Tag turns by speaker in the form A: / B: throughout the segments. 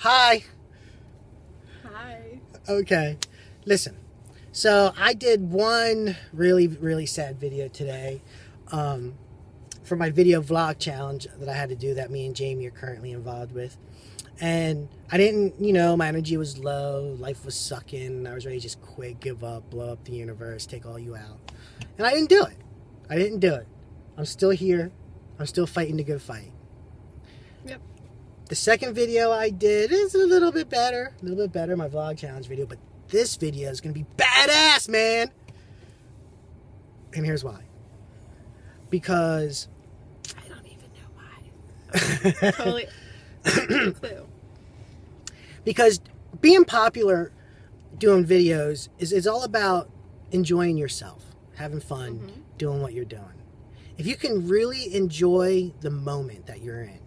A: Hi.
B: Hi.
A: Okay. Listen. So I did one really sad video today for my video vlog challenge that I had to do that me and Jamie are currently involved with. And I didn't, my energy was low, life was sucking, I was ready to just quit, give up, blow up the universe, take all you out. And I didn't do it. I'm still here. I'm still fighting the good fight.
B: Yep.
A: The second video I did is a little bit better, my vlog challenge video, but this video is going to be badass, man. And here's why. Because
B: I don't even know why. Totally. No clue.
A: Because being popular doing videos is all about enjoying yourself, having fun, doing what you're doing. If you can really enjoy the moment that you're in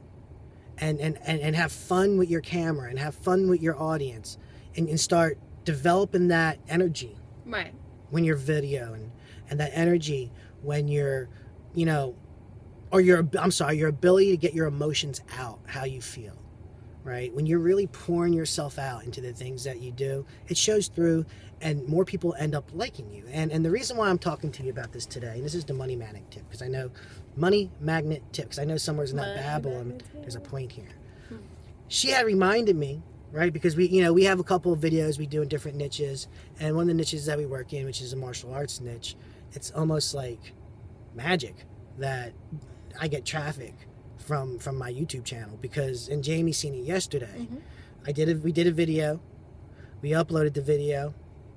A: and have fun with your camera and have fun with your audience and start developing that energy
B: Right.
A: when you're videoing and that energy when you're, your ability to get your emotions out, how you feel, right? When you're really pouring yourself out into the things that you do, it shows through and more people end up liking you. And the reason why I'm talking to you about this today, and this is the Money Magnet tip, because I know Money Magnet tip, because I know somewhere in that Babylon, there's a point here. She had reminded me, right? Because we have a couple of videos we do in different niches, and one of the niches that we work in, which is a martial arts niche, it's almost like magic that I get traffic from my YouTube channel, because, and Jamie seen it yesterday. We did a video, we uploaded the video,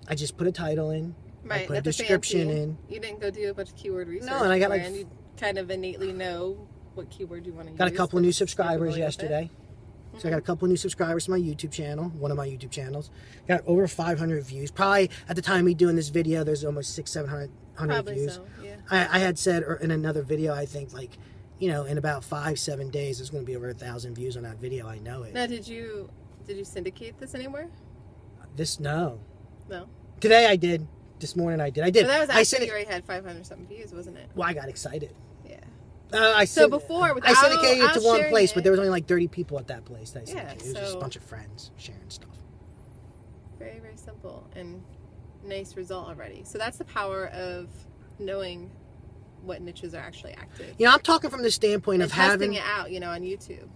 A: I just put a title in,
B: Right.
A: I put a description in.
B: You didn't go do a bunch of keyword research.
A: No, and I got
B: and you kind of innately know what keyword you want to use.
A: Got a couple of new subscribers yesterday. So I got a couple of new subscribers to my YouTube channel, one of my YouTube channels. Got over 500 views. Probably at the time we doing this video, there's almost 600-700 views.
B: So, yeah.
A: I had said in another video, I think in about 5-7 days, there's going to be over 1,000 views on that video. I know it.
B: Now, did you syndicate this anywhere?
A: No.
B: No.
A: Today I did. This morning I did.
B: But that was after you already had 500 something views, wasn't it?
A: Well, I got excited.
B: Yeah.
A: I syndicated it to one place, but there was only like 30 people at that place that I syndicated. It was just a bunch of friends sharing stuff.
B: Very, very simple and nice result already. So that's the power of knowing what niches are actually active.
A: I'm talking from the standpoint of
B: testing it out, on YouTube.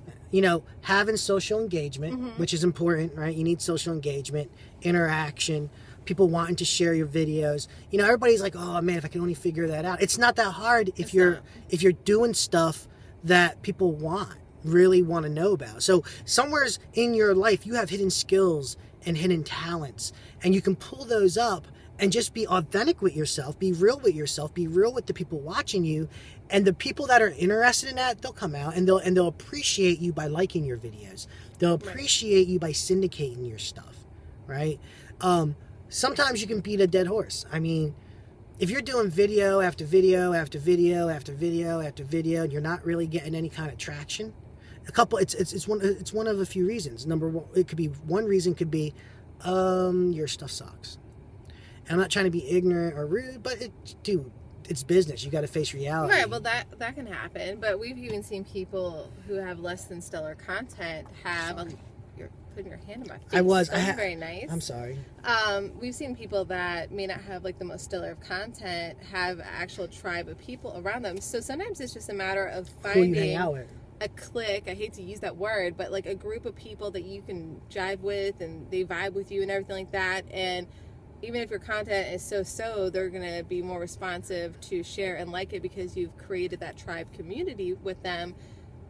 A: Having social engagement, which is important, right? You need social engagement, interaction, people wanting to share your videos. Everybody's like, oh man, if I can only figure that out. It's not that hard if you're doing stuff that people really want to know about. So somewheres in your life, you have hidden skills and hidden talents, and you can pull those up and just be authentic with yourself, be real with yourself, be real with the people watching you, and the people that are interested in that, they'll come out and they'll appreciate you by liking your videos. They'll appreciate you by syndicating your stuff, right? Sometimes you can beat a dead horse. I mean, if you're doing video after video after video after video after video, and you're not really getting any kind of traction, it's one of a few reasons. Number one, one reason could be your stuff sucks. And I'm not trying to be ignorant or rude, but it's business. You got to face reality.
B: Right. Well, that can happen. But we've even seen people who have less than stellar content have. You're putting your hand in my face.
A: I was.
B: Very nice.
A: I'm sorry.
B: We've seen people that may not have like the most stellar of content have an actual tribe of people around them. So sometimes it's just a matter of finding
A: who you hang out with.
B: A clique. I hate to use that word, but like a group of people that you can jive with and they vibe with you and everything like that. And even if your content is so, they're going to be more responsive to share and like it because you've created that tribe community with them.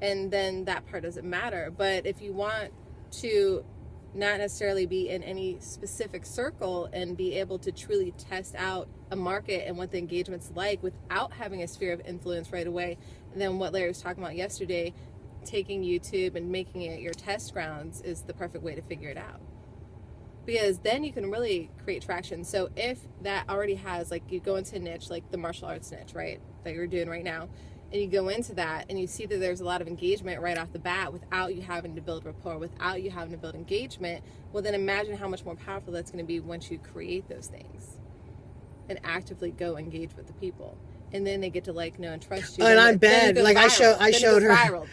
B: And then that part doesn't matter. But if you want to not necessarily be in any specific circle and be able to truly test out a market and what the engagement's like without having a sphere of influence right away, and then what Larry was talking about yesterday, taking YouTube and making it your test grounds is the perfect way to figure it out. Because then you can really create traction. So if that already has, like, you go into a niche, like the martial arts niche, right, that you're doing right now, and you go into that and you see that there's a lot of engagement right off the bat without you having to build rapport, without you having to build engagement, well then imagine how much more powerful that's going to be once you create those things and actively go engage with the people. and then they get to like know and trust you.
A: And
B: then
A: I'm bad. Like I showed her,
B: viral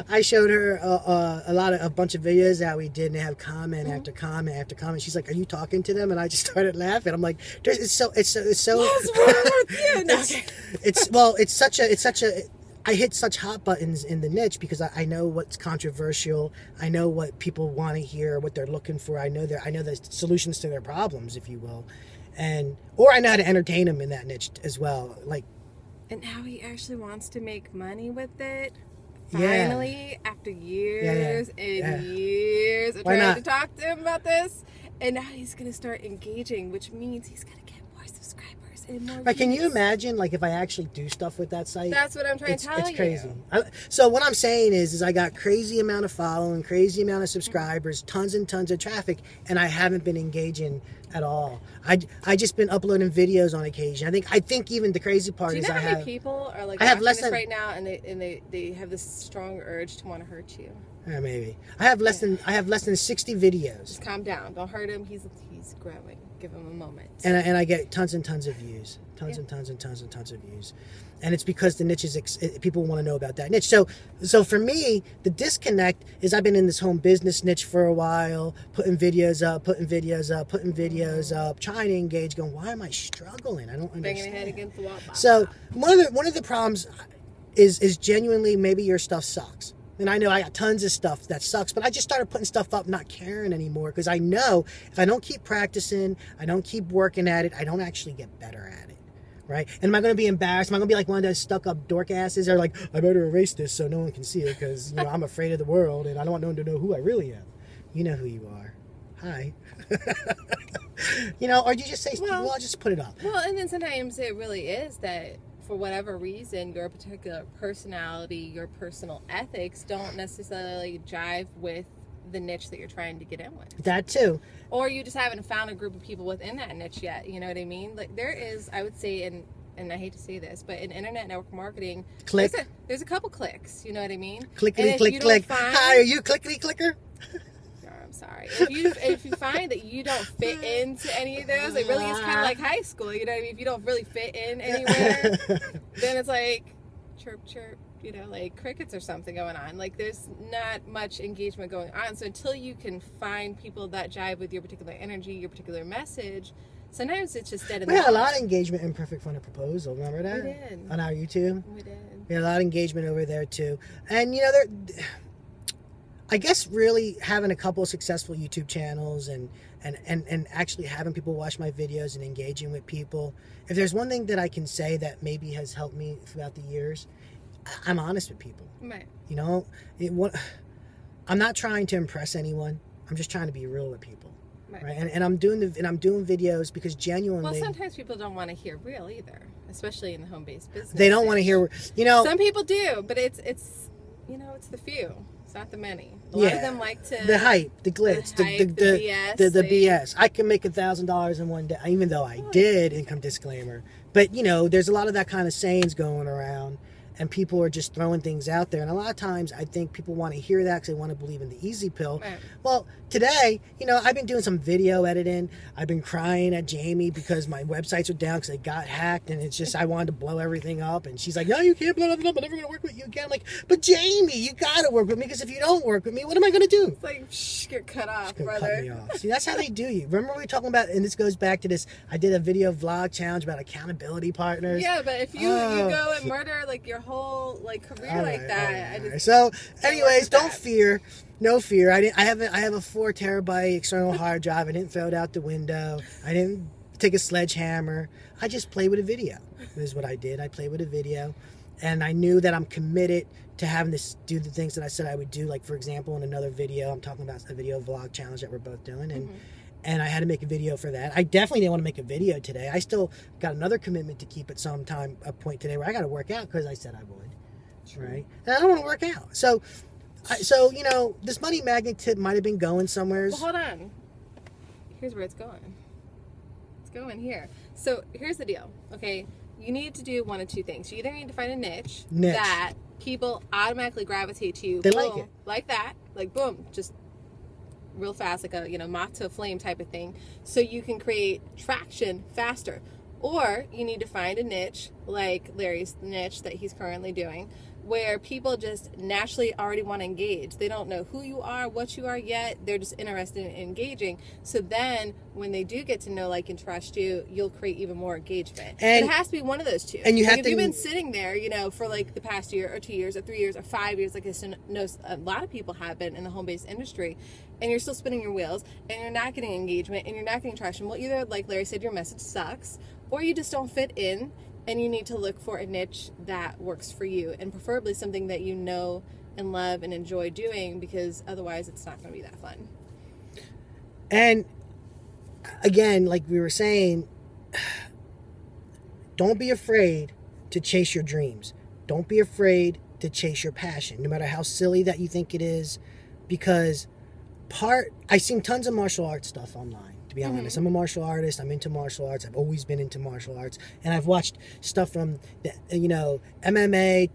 A: I showed her a bunch of videos that we did, and they have comment after comment after comment. She's like, "Are you talking to them?" And I just started laughing. I'm like, "It's so."
B: What's wrong with you? No,
A: it's such a. I hit such hot buttons in the niche because I know what's controversial. I know what people want to hear, what they're looking for. I know the solutions to their problems, if you will, or I know how to entertain them in that niche as well. Like,
B: and now he actually wants to make money with it.
A: Yeah.
B: Finally, after years
A: Yeah.
B: years of
A: Why
B: trying
A: not?
B: to talk to him about this, and now he's gonna start engaging, which means he's gonna get more subscribers and more.
A: Like, can you
B: views.
A: imagine, like, if I actually do stuff with that site?
B: That's what I'm trying to tell you.
A: It's crazy. So what I'm saying is I got crazy amount of following, crazy amount of subscribers, tons and tons of traffic, and I haven't been engaging at all. I just been uploading videos on occasion. I think even the crazy part
B: Do you
A: is
B: know
A: I
B: how many
A: have
B: people are like
A: I have
B: watching
A: less
B: this
A: than-
B: right now, and they have this strong urge to want to hurt you?
A: maybe I have less than 60 videos,
B: Just calm down. Don't hurt him. He's growing. Give him a moment.
A: and I get tons and tons of views, tons and tons and tons and tons of views. And it's because the niche is people want to know about that niche. So for me, the disconnect is I've been in this home business niche for a while, putting videos up, trying to engage, going, why am I struggling? I don't understand.
B: Banging your head against the wall.
A: So one of the problems is genuinely maybe your stuff sucks. And I know I got tons of stuff that sucks, but I just started putting stuff up, not caring anymore, because I know if I don't keep practicing, I don't keep working at it, I don't actually get better at it. Right? And am I going to be embarrassed? Am I going to be like one of those stuck-up dork asses that are like, I better erase this so no one can see it because I'm afraid of the world and I don't want no one to know who I really am. You know who you are. Hi. Or you just say, well, I'll just put it up.
B: Well, and then sometimes it really is that for whatever reason, your particular personality, your personal ethics don't necessarily jive with the niche that you're trying to get in with.
A: That too.
B: Or you just haven't found a group of people within that niche yet. You know what I mean? Like there is, I would say, and I hate to say this, but in internet network marketing, there's a couple clicks. You know what I mean?
A: Clickety click click. Hi, are you clickety clicker?
B: I'm sorry. If you find that you don't fit into any of those, it really is kind of like high school. You know what I mean? If you don't really fit in anywhere, then it's like chirp chirp. Like crickets or something going on. Like there's not much engagement going on. So until you can find people that jive with your particular energy, your particular message, sometimes it's just dead in the
A: We had a
B: water.
A: lot of engagement in Perfect Fun and Proposal. Remember that?
B: We did.
A: On our YouTube.
B: We did.
A: We had a lot of engagement over there too. And I guess really having a couple of successful YouTube channels and actually having people watch my videos and engaging with people. If there's one thing that I can say that maybe has helped me throughout the years, I'm honest with people.
B: Right.
A: I'm not trying to impress anyone. I'm just trying to be real with people.
B: Right.
A: And I'm doing videos because genuinely.
B: Well, sometimes people don't want to hear real either, especially in the home-based business.
A: They don't want to hear.
B: Some people do, but it's the few. It's not the many. A lot of them like to
A: the hype, the glitz, the
B: BS.
A: The BS. I can make $1,000 in one day, even though I did. Income disclaimer. But there's a lot of that kind of sayings going around. And people are just throwing things out there. And a lot of times I think people want to hear that because they want to believe in the easy pill.
B: Right.
A: Well, today, I've been doing some video editing. I've been crying at Jamie because my websites are down because they got hacked. And it's just, I wanted to blow everything up. And she's like, no, you can't blow nothing up. I'm never going to work with you again. I'm like, but Jamie, you got to work with me because if you don't work with me, what am I going to do?
B: It's like, get cut off,
A: Cut
B: brother.
A: me off. See, that's how they do you. Remember we were talking about, and this goes back to this, I did a video vlog challenge about accountability partners.
B: Yeah, but if you go and murder like your whole career like that,
A: all right. So, anyways, don't
B: that.
A: fear. No fear. I have a 4 terabyte external hard drive. I didn't throw it out the window. I didn't take a sledgehammer. I just played with a video. This is what I did. I played with a video, and I knew that I'm committed to having this do the things that I said I would do. Like, for example, in another video, I'm talking about a video vlog challenge that we're both doing, and I had to make a video for that. I definitely didn't want to make a video today. I still got another commitment to keep at some time, a point today where I got to work out because I said I would. Right? And I don't want to work out. So this money magnet tip might have been going somewhere.
B: Well, hold on. Here's where it's going. It's going here. So here's the deal. Okay, you need to do one of two things. You either need to find a niche. That people automatically gravitate to.
A: They
B: boom,
A: like it.
B: Like that. Like boom, just real fast, like a moth to a flame type of thing. So you can create traction faster. Or you need to find a niche, like Larry's niche that he's currently doing, where people just naturally already want to engage. They don't know who you are, what you are yet. They're just interested in engaging. So then when they do get to know, like, and trust you, you'll create even more engagement. And it has to be one of those two.
A: And you have
B: if you've been sitting there, you know, for like the past year or 2 years or 3 years or 5 years, like I know a lot of people have been in the home-based industry, and you're still spinning your wheels and you're not getting engagement and you're not getting traction. Well, either, like Larry said, your message sucks, or you just don't fit in. And you need to look for a niche that works for you, and preferably something that you know and love and enjoy doing, because otherwise it's not going to be that fun.
A: And again, like we were saying, don't be afraid to chase your dreams. Don't be afraid to chase your passion, no matter how silly that you think it is, because I've seen tons of martial arts stuff online. To be honest, I'm a martial artist. I'm into martial arts. I've always been into martial arts, and I've watched stuff from MMA,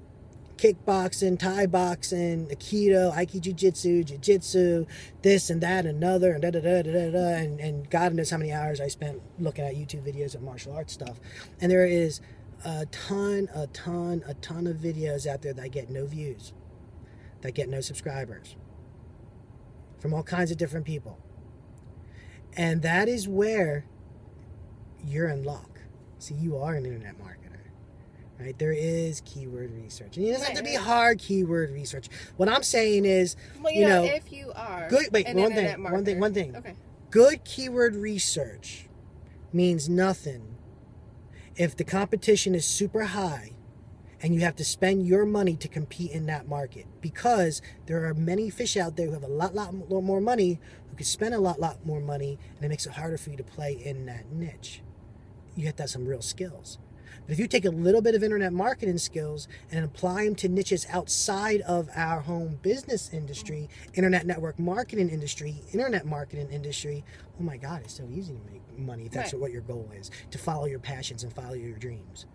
A: kickboxing, Thai boxing, Aikido, Jiu-Jitsu, this and that, and another, and and God knows how many hours I spent looking at YouTube videos of martial arts stuff. And there is a ton of videos out there that get no views, that get no subscribers, from all kinds of different people. And that is where you're in luck. See, you are an internet marketer, right? There is keyword research. And it doesn't have to be hard keyword research. What I'm saying is,
B: well, you know, if you are
A: good, wait,
B: an internet marketer.
A: One thing.
B: Okay.
A: Good keyword research means nothing if the competition is super high and you have to spend your money to compete in that market, because there are many fish out there who have a lot more money, who could spend a lot more money, and it makes it harder for you to play in that niche. You have to have some real skills. But if you take a little bit of internet marketing skills and apply them to niches outside of our home business industry, internet network marketing industry, internet marketing industry, oh my God, it's so easy to make money if that's what your goal is, to follow your passions and follow your dreams.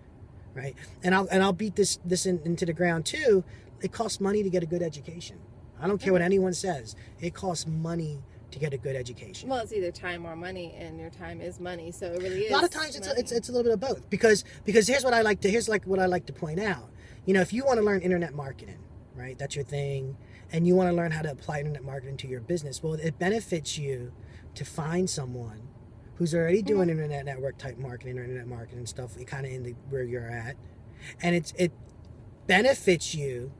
A: Right, and I'll beat this into the ground too. It costs money to get a good education. I don't care what anyone says. It costs money to get a good education.
B: Well, it's either time or money, and your time is money, so it really is.
A: A lot of times it's a little bit of both, because here's what I like to point out. You know, if you want to learn internet marketing, right? That's your thing, and you want to learn how to apply internet marketing to your business. Well, it benefits you to find someone who's already doing internet network type marketing or internet marketing stuff, kind of in where you're at, and it benefits you,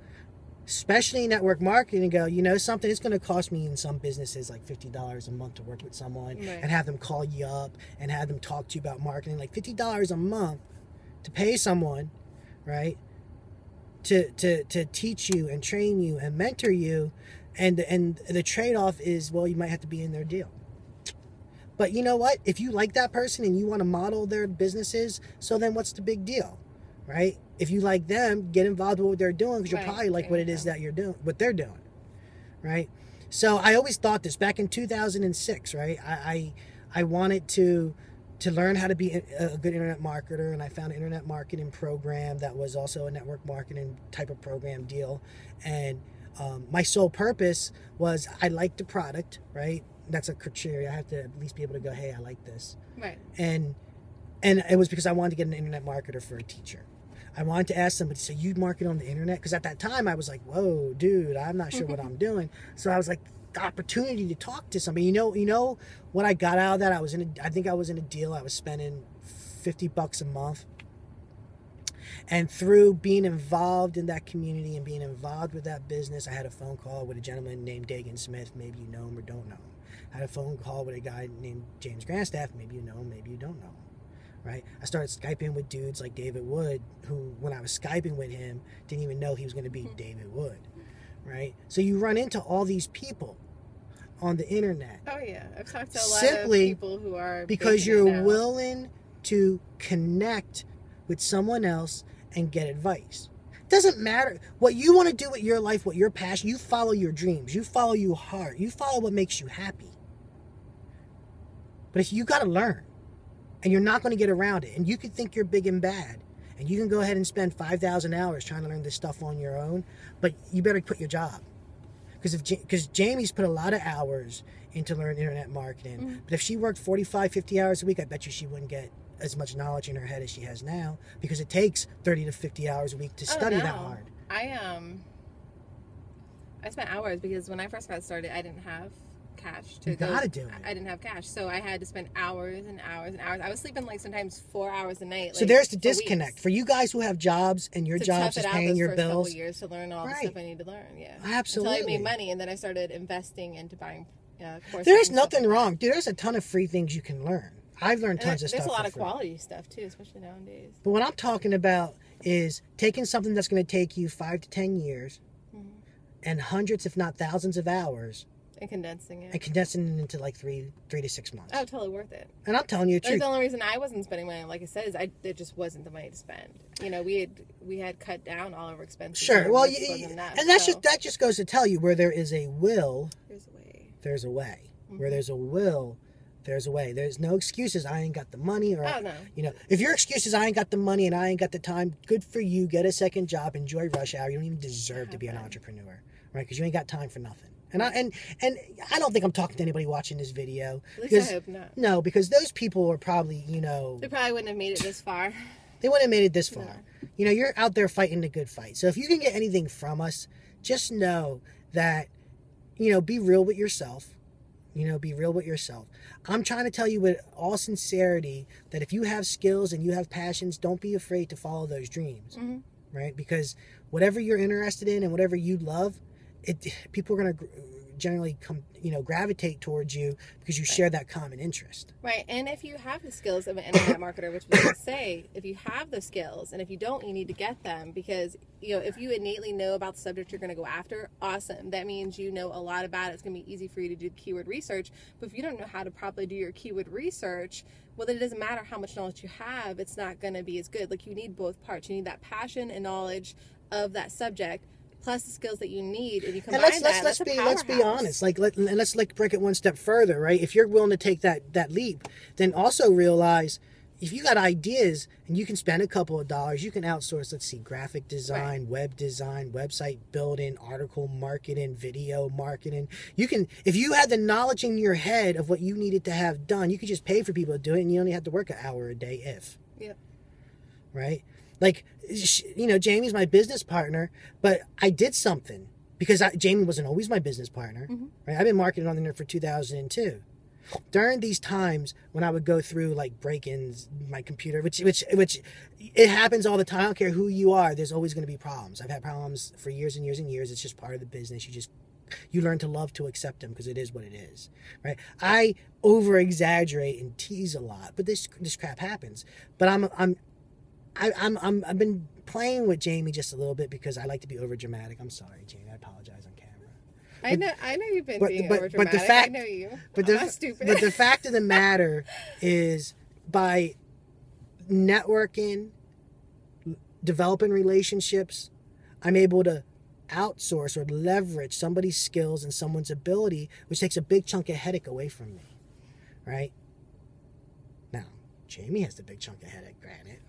A: especially in network marketing, and go, you know something, it's going to cost me in some businesses like $50 a month to work with someone and have them call you up and have them talk to you about marketing, like $50 a month to pay someone, right, to teach you and train you and mentor you, and the trade-off is, well, you might have to be in their deal. But you know what? If you like that person and you want to model their businesses, so then what's the big deal, right? If you like them, get involved with what they're doing, because you'll probably like what it is that you're doing, what they're doing, right? So I always thought this back in 2006, right? I wanted to learn how to be a good internet marketer, and I found an internet marketing program that was also a network marketing type of program deal. And my sole purpose was, I liked the product, right? That's a criteria. I have to at least be able to go, hey, I like this.
B: Right.
A: And it was because I wanted to get an internet marketer for a teacher. I wanted to ask somebody, so you market on the internet? Because at that time I was like, whoa, dude, I'm not sure what I'm doing. So I was like, the opportunity to talk to somebody. You know what I got out of that? I think I was in a deal. I was spending $50 a month. And through being involved in that community and being involved with that business, I had a phone call with a gentleman named Dagan Smith. Maybe you know him or don't know him. I had a phone call with a guy named James Grandstaff. Maybe you know him, maybe you don't know him. Right? I started Skyping with dudes like David Wood, who, when I was Skyping with him, didn't even know he was going to be David Wood. Right? So you run into all these people on the internet.
B: Oh yeah, I've talked to a lot of people who are
A: because you're willing to connect with someone else and get advice. Doesn't matter what you want to do with your life, what your passion. You follow your dreams. You follow your heart. You follow what makes you happy. But if you got to learn, and you're not going to get around it, and you could think you're big and bad, and you can go ahead and spend 5,000 hours trying to learn this stuff on your own, but you better quit your job. Because Jamie's put a lot of hours into learning internet marketing. But if she worked 45, 50 hours a week, I bet you she wouldn't get as much knowledge in her head as she has now, because it takes 30 to 50 hours a week to study that hard.
B: I spent hours, because when I first got started, I didn't have cash to
A: You gotta do it.
B: I didn't have cash, so I had to spend hours and hours and hours. I was sleeping like sometimes 4 hours a night.
A: So there's the disconnect for you guys who have jobs and your jobs is paying your bills.
B: Couple years to learn all the stuff I need to learn. Yeah,
A: absolutely.
B: Until I made money, and then I started investing into buying courses.
A: There's nothing wrong, dude. There's a ton of free things you can learn. I've learned tons of stuff.
B: There's a lot of quality stuff too, especially nowadays.
A: But what I'm talking about is taking something that's going to take you 5 to 10 years and hundreds, if not thousands, of hours.
B: And condensing it.
A: And condensing it into like 3 to 6 months.
B: Oh, totally worth it.
A: And I'm telling you the truth.
B: The only reason I wasn't spending money, like I said, is it just wasn't the money to spend. You know, we had cut down all of our expenses.
A: Sure. Well, that just goes to tell you, where there is a will,
B: there's a way.
A: There's a way. Where there's a will, there's a way. There's no excuses. I ain't got the money, or you know, if your excuse is I ain't got the money and I ain't got the time, good for you. Get a second job. Enjoy rush hour. You don't even deserve to be an entrepreneur, right? Because you ain't got time for nothing. And I don't think I'm talking to anybody watching this video.
B: At least I hope not.
A: No, because those people are probably, you know,
B: they probably wouldn't have made it this far.
A: They wouldn't have made it this far.
B: No.
A: You know, you're out there fighting the good fight. So if you can get anything from us, just know that, you know, be real with yourself. You know, be real with yourself. I'm trying to tell you with all sincerity that if you have skills and you have passions, don't be afraid to follow those dreams, right? Because whatever you're interested in and whatever you love, people are going to generally gravitate towards you because you share that common interest.
B: Right. And if you have the skills of an internet marketer, which we can say, if you have the skills, and if you don't, you need to get them, because, you know, if you innately know about the subject you're going to go after, awesome. That means you know a lot about it. It's going to be easy for you to do the keyword research. But if you don't know how to properly do your keyword research, well, then it doesn't matter how much knowledge you have. It's not going to be as good. Like, you need both parts. You need that passion and knowledge of that subject, plus the skills that you need, and you combine
A: let's be honest. Let's break it one step further, right? If you're willing to take that leap, then also realize if you got ideas and you can spend a couple of dollars, you can outsource. Let's see, graphic design, web design, website building, article marketing, video marketing. You can, if you had the knowledge in your head of what you needed to have done, you could just pay for people to do it, and you only have to work an hour a day. Right. Like, you know, Jamie's my business partner, but I did something because Jamie wasn't always my business partner, right? I've been marketing on the internet for 2002. During these times when I would go through like break-ins, my computer, which it happens all the time. I don't care who you are. There's always going to be problems. I've had problems for years and years and years. It's just part of the business. You learn to love to accept them because it is what it is, right? I over-exaggerate and tease a lot, but this crap happens. But I've been playing with Jamie just a little bit because I like to be over dramatic. I'm sorry, Jamie. I apologize on camera.
B: I know you've been being over dramatic. I know you. I'm not stupid.
A: But the fact of the matter is, by networking, developing relationships, I'm able to outsource or leverage somebody's skills and someone's ability, which takes a big chunk of headache away from me, right? Now, Jamie has the big chunk of headache, granted.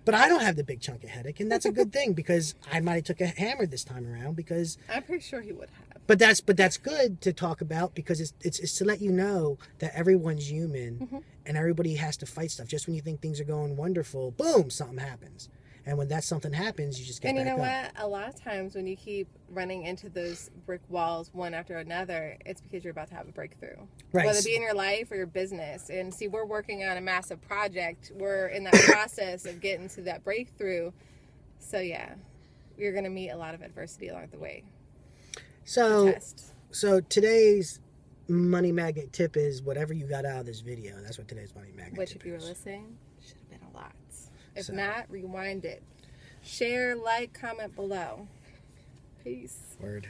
A: But I don't have the big chunk of headache, and that's a good thing, because I might have took a hammer this time around, because
B: I'm pretty sure he would have.
A: But that's good to talk about, because it's to let you know that everyone's human, and everybody has to fight stuff. Just when you think things are going wonderful, boom, something happens. And when that something happens, you just get back up.
B: And you know what? A lot of times when you keep running into those brick walls one after another, it's because you're about to have a breakthrough. Right. Whether it be in your life or your business. And see, we're working on a massive project. We're in that process of getting to that breakthrough. So yeah, you're going to meet a lot of adversity along the way.
A: So today's money magnet tip is whatever you got out of this video. That's what today's money magnet
B: tip is. Which, if you were listening, should have been a lot. If not, rewind it. Share, like, comment below. Peace.
A: Word.